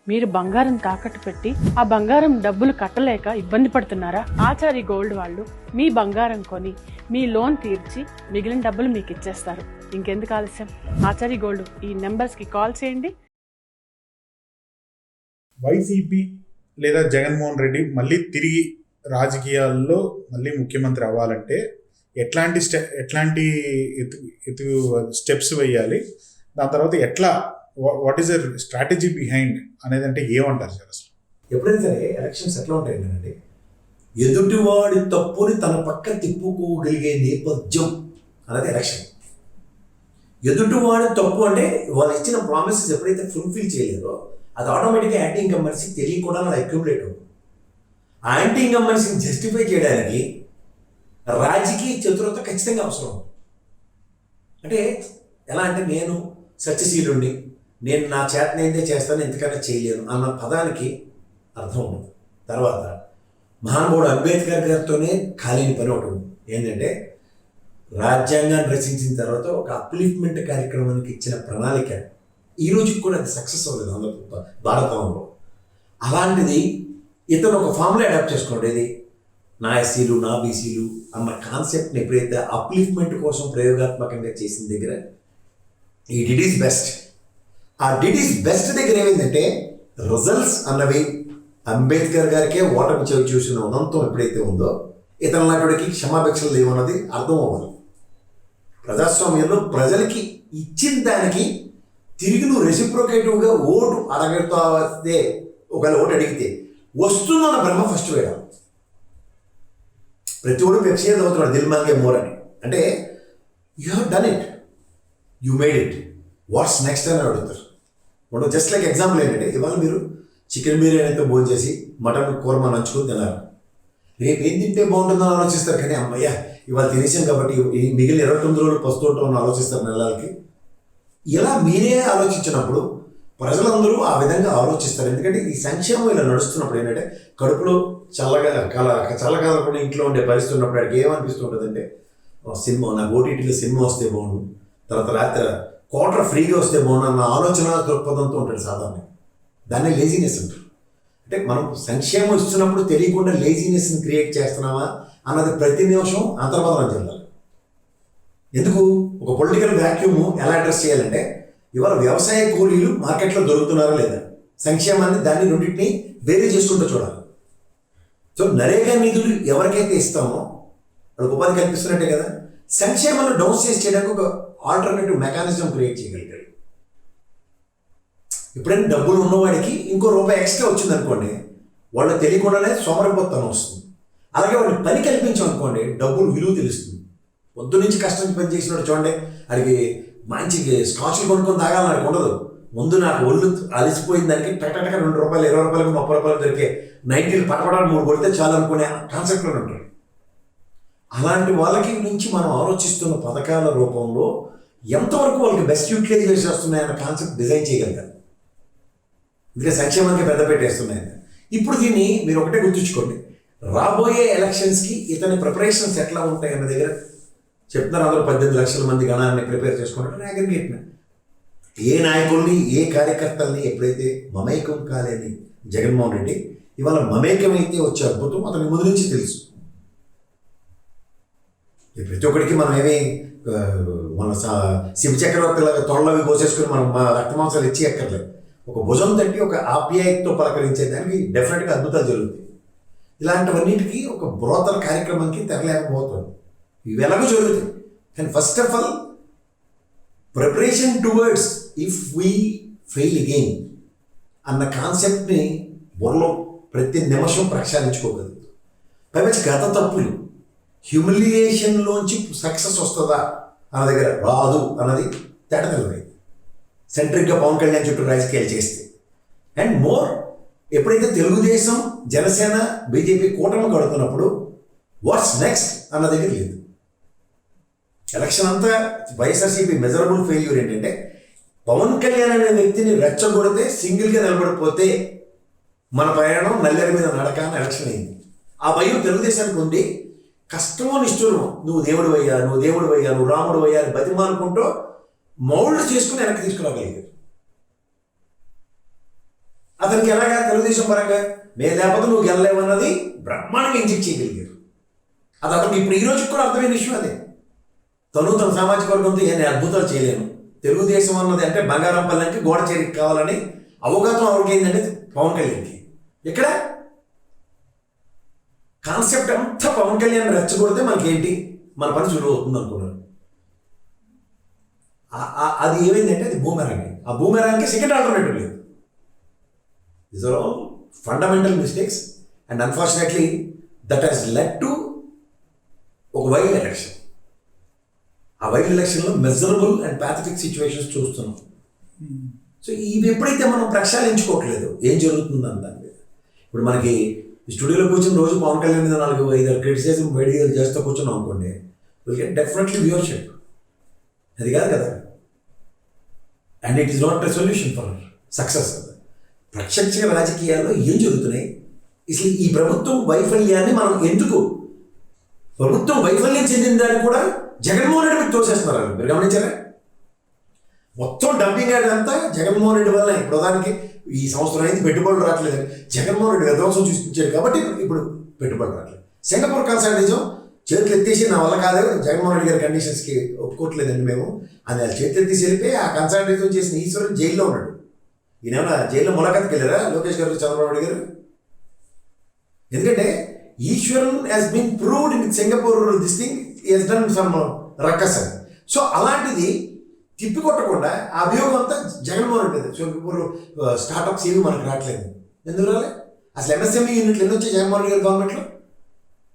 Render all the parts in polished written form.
మీరు బంగారం తాకట్టు పెట్టి ఆ బంగారం డబ్బులు కట్టలేక ఇబ్బంది పడుతున్నారా? ఆచారి గోల్డ్ వాళ్ళు మీ బంగారం కొని మీ లోన్ తీర్చి మిగిలిన డబ్బులు మీకు ఇచ్చేస్తారు. ఇంకెందుకు ఆలస్యం? ఆచారి గోల్డ్ ఈ నెంబర్స్ కి కాల్ చేయండి. వైసీపీ లేదా జగన్మోహన్ రెడ్డి మళ్ళీ తిరిగి రాజకీయాల్లో మళ్ళీ ముఖ్యమంత్రి అవ్వాలంటే ఎట్లాంటి స్టెప్స్ వేయాలి, దాని తర్వాత ఎట్లా, what is their strategy behind అనేది అంటే ఏమంటారు సార్? అసలు ఎప్పుడైనా సరే ఎలక్షన్స్ ఎట్లా ఉంటాయండి, ఎదుటివాడి తప్పుని తన పక్క తిప్పుకోగలిగే నేపథ్యం అనేది ఎలక్షన్. ఎదుటివాడి తప్పు అంటే వాళ్ళు ఇచ్చిన ప్రామిసెస్ ఎప్పుడైతే ఫుల్ఫిల్ చేయలేరో అది ఆటోమేటిక్గా యాంటీ ఇన్కంబెన్సీ తెలియకుండా అలా అక్యుములేట్ అవుతుంది. ఆ యాంటీ ఇన్కంబెన్సీని జస్టిఫై చేయడానికి రాజకీయ చతురత ఖచ్చితంగా అవసరం. అంటే ఎలా అంటే నేను సత్యశీలుండి, నేను నా చేతనైతే చేస్తాను, ఎంతకైనా చేయలేను అన్న పదానికి అర్థం ఉండదు. తర్వాత మహానుభావుడు అంబేద్కర్ గారితోనే ఖాళీని పని ఒకటి ఉంది. ఏంటంటే రాజ్యాంగాన్ని రచించిన తర్వాత ఒక అప్లిఫ్ట్మెంట్ కార్యక్రమానికి ఇచ్చిన ప్రణాళిక ఈ రోజుకి కూడా అది సక్సెస్ అవ్వలేదు ఆంధ్ర భారతంలో. అలాంటిది ఇతను ఒక ఫామ్లో అడాప్ట్ చేసుకోండి. ఇది నా ఎస్సీలు నా బీసీలు అన్న కాన్సెప్ట్ని ఎప్పుడైతే అప్లిఫ్ట్మెంట్ కోసం ప్రయోగాత్మకంగా చేసిన దగ్గర ఈ డిడ్ ఈస్ బెస్ట్. ఆ డిడ్ ఈస్ బెస్ట్ దగ్గర ఏమైందంటే రిజల్ట్స్ అన్నవి అంబేద్కర్ గారికే ఓటమి చూసిన ఉదంతం ఎప్పుడైతే ఉందో ఇతని నాటికి క్షమాభిక్షలు లేవన్నది అర్థం అవ్వాలి. ప్రజాస్వామ్యంలో ప్రజలకి ఇచ్చిన దానికి తిరిగి నువ్వు రెసిప్రోకేటివ్గా ఓటు అడగతో వస్తే, ఒకవేళ ఓటు అడిగితే వస్తుందన్న బ్రహ్మ ఫస్ట్ వేయడం. ప్రతి ఒడు పెప్సీ చదువుతున్నాడు దిల్ మాంగే మోర్ అని. అంటే you have done it, you made it, what's next అని అడుగుతారు. మనం జస్ట్ లైక్ ఎగ్జాంపుల్ ఏంటంటే, ఇవాళ మీరు చికెన్ బిర్యానీతో భోజనం చేసి మటన్ కూరమా నంచుకొని తిన్నారు. రేపు ఏం తింటే బాగుంటుందని ఆలోచిస్తారు. కానీ అమ్మయ్య ఇవాళ తినేసాం కాబట్టి ఈ మిగిలిన 29 రోజులు పస్తుంటామని ఆలోచిస్తారు నెలలకి. ఇలా మీరే ఆలోచించినప్పుడు ప్రజలందరూ ఆ విధంగా ఆలోచిస్తారు. ఎందుకంటే ఈ సంక్షేమం ఇలా నడుస్తున్నప్పుడు ఏంటంటే కడుపులో చల్లగా ఇంట్లో ఉండే పరిస్థితి ఉన్నప్పుడు వాడికి ఏమనిపిస్తుంటుందంటే సినిమా, నాకు ఓటీటీలో సినిమా వస్తే బాగుండు, తర్వాత రాత్రి క్వార్టర్ ఫ్రీగా వస్తే బాగుండు అన్న ఆలోచన దృక్పథంతో ఉంటాడు సాధారణ. దాన్నే లేజినెస్ అంటారు. అంటే మనం సంక్షేమం ఇస్తున్నప్పుడు తెలియకుండా లేజినెస్ని క్రియేట్ చేస్తున్నామా అన్నది ప్రతి నిమిషం అంతర్మదనం చెందాలి. ఎందుకు? ఒక పొలిటికల్ వ్యాక్యూమ్ ఎలా అడ్రస్ చేయాలంటే ఇవాళ వ్యవసాయ కూలీలు మార్కెట్లో దొరుకుతున్నారా లేదా, సంక్షేమాన్ని దాన్ని రెండింటినీ వేరే చేసుకుంటూ చూడాలి. సో నరేగా నిధులు ఎవరికైతే ఇస్తామో వాళ్ళకి ఉపాధి కల్పిస్తున్నట్టే కదా, సంక్షేమాన్ని డౌన్ చేసి చేయడానికి ఒక ఆల్టర్నేటివ్ మెకానిజం క్రియేట్ చేయగలిగాడు. ఎప్పుడైనా డబ్బులు ఉన్నవాడికి ఇంకో రూపాయి ఎక్స్ట్రా వచ్చింది అనుకోండి, వాళ్ళకి తెలియకుండానే సోమరిపోతనం వస్తుంది. అలాగే వాడికి పని కల్పించామనుకోండి, డబ్బులు విలువ తెలుస్తుంది. పొద్దు నుంచి కష్టం పని చేసినాడు చూడండి, అడిగి మంచి స్కాచ్లు కొనుక్కొని తాగాలని నాకు ఉండదు. ముందు నాకు ఒళ్ళు అలిసిపోయిన దానికి టకటక 2 రూపాయలు 20 రూపాయలకు 30 రూపాయలు దొరికే 90 పటపడాలు 3 కొడితే చాలు అనుకునే కాన్సెప్ట్లో ఉంటారు. అలాంటి వాళ్ళకి నుంచి మనం ఆలోచిస్తున్న పథకాల రూపంలో ఎంతవరకు వాళ్ళకి బెస్ట్ యూటిలైజేషన్ వస్తున్నాయన్న కాన్సెప్ట్ డిజైన్ చేయగలుగుతారు. ఎందుకంటే సంక్షేమానికి పెద్ద పెట్టేస్తున్నాయని. ఇప్పుడు దీన్ని మీరు ఒకటే గుర్తుంచుకోండి, రాబోయే ఎలక్షన్స్కి ఇతని ప్రిపరేషన్స్ ఎట్లా ఉంటాయి అన్న దగ్గర చెప్తున్నారు. అందరూ 18 లక్షల మంది గణాన్ని ప్రిపేర్ చేసుకుంటారు అగ్రిగేట్ని. ఏ నాయకుల్ని ఏ కార్యకర్తల్ని ఎప్పుడైతే మమేకం కాలేని జగన్మోహన్ రెడ్డి ఇవాళ మమేకమైతే వచ్చే అద్భుతం అతనికి ముందు నుంచి తెలుసు. ప్రతి ఒక్కడికి మనం ఏమీ మన శివ చక్రవర్తిలాగా తొడలవి కోసేసుకుని మనం రక్తమాంసాలు ఇచ్చి ఎక్కర్లేదు. ఒక భుజం తట్టి ఒక ఆప్యాయతతో పలకరించేదానికి డెఫినెట్గా అద్భుతాలు జరుగుతాయి. ఇలాంటివన్నిటికీ ఒక బ్రోతల కార్యక్రమానికి తెరలేకపోతుంది. ఇవి ఎలాగో జరుగుతాయి. కానీ first of all preparation towards if we fail again అన్న కాన్సెప్ట్ని బుర్రలో ప్రతి నిమిషం ప్రక్షాళించుకోగలుగుతాం. పైపచ్చి గత తప్పులు హ్యూమిలియేషన్లోంచి సక్సెస్ వస్తుందా అన్న దగ్గర రాదు అన్నది తేటతెల్లమైంది. సెంట్రిక్గా పవన్ కళ్యాణ్ చుట్టూ రాజకీయాలు చేస్తే అండ్ మోర్ ఎప్పుడైతే తెలుగుదేశం జనసేన బీజేపీ కూటమి కడుతున్నప్పుడు వాట్స్ నెక్స్ట్ అన్న దగ్గర లేదు. ఎలక్షన్ అంతా వైఎస్ఆర్సీపీ మెజరబుల్ ఫెయిల్యూర్ ఏంటంటే పవన్ కళ్యాణ్ అనే వ్యక్తిని రెచ్చగొడితే సింగిల్గా నిలబడిపోతే మన ప్రయాణం నల్లేరు మీద నడక అని ఎలక్షన్ అయింది. ఆ భయం తెలుగుదేశానికి ఉంది. కష్టమో నిష్ఠూరమో నువ్వు దేవుడు అయ్యా, నువ్వు రాముడు అయ్యా అని బతిమానుకుంటూ మౌల్డ్ చేసుకుని వెనక్కి తీసుకురాగలిగారు. అతను అతనికి ఎలాగా తెలుగుదేశం పరంగా మేము లేకపోతే నువ్వు గెలలేవన్నది బ్రహ్మాండంగా ఇంజెక్ట్ చేయగలిగారు. అది అతనికి ఇప్పుడు ఈ రోజుకి కూడా అర్థమైన విషయం అదే. తన సామాజిక వర్గంతో నేను అద్భుతాలు చేయలేను, తెలుగుదేశం అన్నది అంటే బంగారం పల్లెకి గోడ చేరికి కావాలని అవగాహన ఎవరికైందంటే పవన్ కళ్యాణ్కి. ఇక్కడ కాన్సెప్ట్ అంతా పవన్ కళ్యాణ్ రెచ్చగొడితే మనకేంటి, మన పని సులువు అవుతుంది అనుకున్నారు. అది ఏమైందంటే అది బూమెరాంగ్. ఆ బూమెరాంగ్కి సెకండ్ ఆల్టర్నేటివ్ లేదు. These are all fundamental mistakes and unfortunately that has led to ఒక వైల్డ్ ఎలక్షన్. ఆ వైల్డ్ ఎలక్షన్లో మెజరబుల్ అండ్ ప్యాథటిక్ సిచ్యువేషన్స్ చూస్తున్నాం. సో ఇవి ఎప్పుడైతే మనం ప్రక్షాళించుకోవట్లేదు ఏం జరుగుతుందని దాని మీద, ఇప్పుడు మనకి స్టూడియోలో కూర్చొని రోజు పవన్ కళ్యాణ్ మీద 4-5 క్రిటిసిజం వీడియోలు చేస్తూ కూర్చొని అనుకోండి, విల్ గెట్ డెఫినెట్లీ వ్యూవర్షిప్. అది కాదు కదా, and it is not a solution for success. ప్రత్యక్ష రాజకీయాల్లో ఏం జరుగుతున్నాయి, అసలు ఈ ప్రభుత్వం వైఫల్యాన్ని మనం ఎందుకు, ప్రభుత్వం వైఫల్యం చెందిన దాన్ని కూడా జగన్మోహన్ రెడ్డి తోసేస్తున్నారు. మీరు గమనించారా? మొత్తం డంపింగ్ అంతా జగన్మోహన్ రెడ్డి వల్ల. ఇప్పుడు దానికి ఈ సంవత్సరం అయితే పెట్టుబడులు రావట్లేదు, జగన్మోహన్ రెడ్డి విధ్వంసం చూపించాడు కాబట్టి ఇప్పుడు పెట్టుబడులు రావట్లేదు. సింగపూర్ కన్సల్టేషన్ చేతులు ఎత్తేసి నా వల్ల కాదు, జగన్మోహన్ రెడ్డి గారి కండిషన్స్కి ఒప్పుకోవట్లేదండి మేము అని చేతులు ఎత్తేసి వెళ్ళిపోయి ఆ కన్సల్టేషన్ చేసిన ఈశ్వరుడు జైల్లో ఉన్నాడు. ఈయన జైల్లో ములాఖాత్కి వెళ్ళారా లోకేష్ గారు, చంద్రబాబు నాయుడు గారు? ఎందుకంటే Iswaran has been proved in Singapore this thing he's done some ruckus అని. సో అలాంటిది తిప్పికొట్టకుండా ఆ అభియోగం అంతా జగన్మోహన్ రెడ్డి. సింగపూర్ స్టార్టప్స్ ఏవి మనకు రావట్లేదు. ఎందుకు రాలే? అసలు ఎంఎస్ఎంఈ యూనిట్లు ఎన్ని వచ్చాయి జగన్మోహన్ రెడ్డి గారి గవర్నమెంట్లో?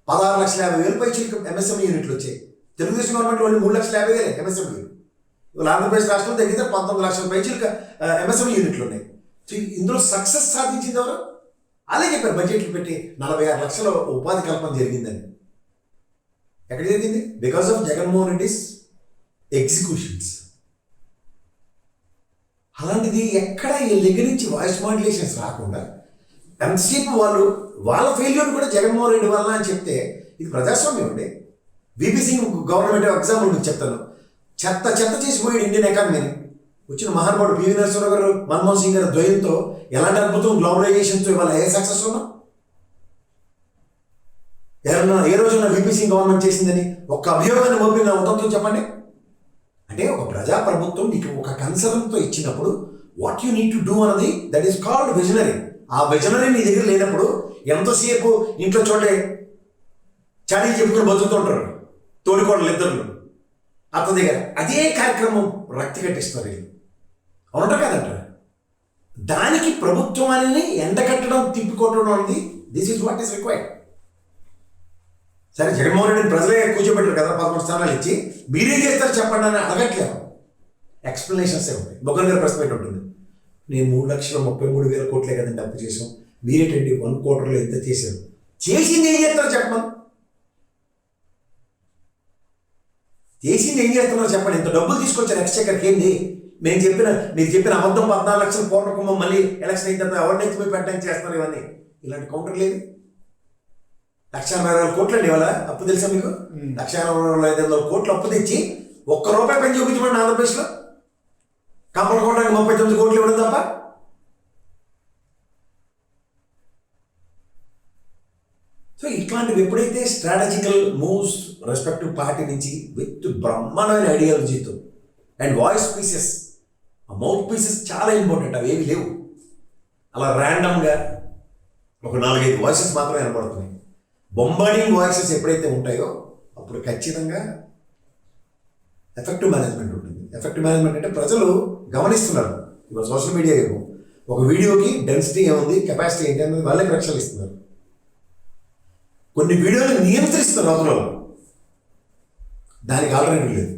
16,50,000 పైచీలకు ఎంఎస్ఎంఈ యూనిట్లు వచ్చాయి. తెలుగుదేశం గవర్నమెంట్ వాళ్ళు 3,50,000 ఎంఎస్ఎంఈ. ఇవాళ ఆంధ్రప్రదేశ్ రాష్ట్రంలో దగ్గర 19 లక్షల పైచీలకు ఎంఎస్ఎంఈ యూనిట్లు ఉన్నాయి. సో ఇందులో సక్సెస్ సాధించింది ఎవరు? అలాగే చెప్పారు బడ్జెట్లు పెట్టి 46 లక్షల ఉపాధి కల్పన జరిగిందని. ఎక్కడ జరిగింది? Because of Jaganmohan Reddy's executions. అలాంటిది ఎక్కడ వీళ్ళ దగ్గర నుంచి వాయిస్ మాడ్యులేషన్స్ రాకుండా ఎంతసేపు వాళ్ళ ఫెయిల్యూర్ కూడా జగన్మోహన్ రెడ్డి వల్ల అని చెప్తే ఇది ప్రజాస్వామ్యం అండి. వీపీ సింగ్ గవర్నమెంట్ ఎగ్జాంపుల్ మీకు చెప్తాను. చెత్త చేసిపోయాడు ఇండియన్ ఎకానమీని. వచ్చిన మహానుభావుడు పివి నరసింహరావు గారు, మన్మోహన్ సింగ్ గారు ద్వయంతో ఎలాంటి అద్భుతం గ్లోబలైజేషన్తో ఇవాళ ఏ సక్సెస్ ఉన్నా ఎవరన్నా ఏ రోజున వీపీ సింగ్ గవర్నమెంట్ చేసిందని ఒక్క అభియోగాన్ని మోపిన ఉదంతో చెప్పండి. అంటే ఒక ప్రజా ప్రభుత్వం నీకు ఒక కన్సర్న్తో ఇచ్చినప్పుడు what you need to do అన్నది దట్ ఈస్ కాల్డ్ విజనరీ. ఆ విజనరీ నీ దగ్గర లేనప్పుడు ఎంతసేపు ఇంట్లో చోటే చాడీ చెప్పుకుని బతుకుతుంటారు తోడికోడలు ఇద్దరు అత్త దగ్గర. అదే కార్యక్రమం రక్తి కట్టిస్తారు వీళ్ళు. అవునంటారు కదంటారు. దానికి ప్రభుత్వాన్ని ఎండకట్టడం తిప్పికొట్టడం అనేది this is what is required. సరే జగన్మోహన్ రెడ్డిని ప్రజలే కూర్చోబెట్టారు కదా 11 స్థానాలు ఇచ్చి, మీరేం చేస్తారు చెప్పండి అని అడగట్లేదు. ఎక్స్ప్లెనేషన్స్ ఉంటాయి. బొగ్గన్ గారు ప్రెస్ మీట్ ఉంటుంది. నేను 3,33,000 కోట్లే కదండి అప్పు చేసాం, మీరేటండి 1 క్వార్టర్లో ఎంత చేశారు, చేసింది ఏం చేస్తారు చెప్పండి, చేసింది ఏం చేస్తున్నారు చెప్పండి. ఇంత డబ్బులు తీసుకొచ్చారు ఎక్స్చెక్కర్కి ఏంది? మీరు చెప్పిన అబద్ధం 14 లక్షల కోట్ల కుమ్మం మళ్ళీ ఎలక్షన్ అయిన తర్వాత ఎవరిని ఎత్తిపోయి పెట్టడానికి చేస్తున్నారు ఇవన్నీ. ఇలాంటి కౌంటర్ లేదు. 1,80,000 కోట్లు అండి ఇవాళ అప్పు. తెలుసా మీకు? 1,80,500 కోట్లు అప్పు తెచ్చి ₹1 పని చూపించమండి ఆంధ్రప్రదేశ్లో. కంపల కోటానికి 39 కోట్లు ఇవ్వడం తప్ప. సో ఇట్లాంటివి ఎప్పుడైతే స్ట్రాటజికల్ మూవ్స్ రెస్పెక్టివ్ పార్టీ నుంచి విత్ బ్రహ్మాండమైన ఐడియాలజీతో అండ్ వాయిస్ పీసెస్, ఆ మౌత్ పీసెస్ చాలా ఇంపార్టెంట్. అవి ఏవి లేవు. అలా ర్యాండమ్గా ఒక 4-5 వాయిసెస్ మాత్రమే వినపడుతున్నాయి. బొంబార్డింగ్ వాయిసెస్ ఎప్పుడైతే ఉంటాయో అప్పుడు ఖచ్చితంగా ఎఫెక్టివ్ మేనేజ్మెంట్ ఉంటుంది. ఎఫెక్టివ్ మేనేజ్మెంట్ అంటే ప్రజలు గమనిస్తున్నారు. ఇవాళ సోషల్ మీడియా ఒక వీడియోకి డెన్సిటీ ఏముంది, కెపాసిటీ ఏంటి అనేది వాళ్ళే ప్రక్షాళిస్తున్నారు. కొన్ని వీడియోలు నియంత్రిస్తున్నారు అవతల. దానికి ఆల్టర్నేటివ్ లేదు.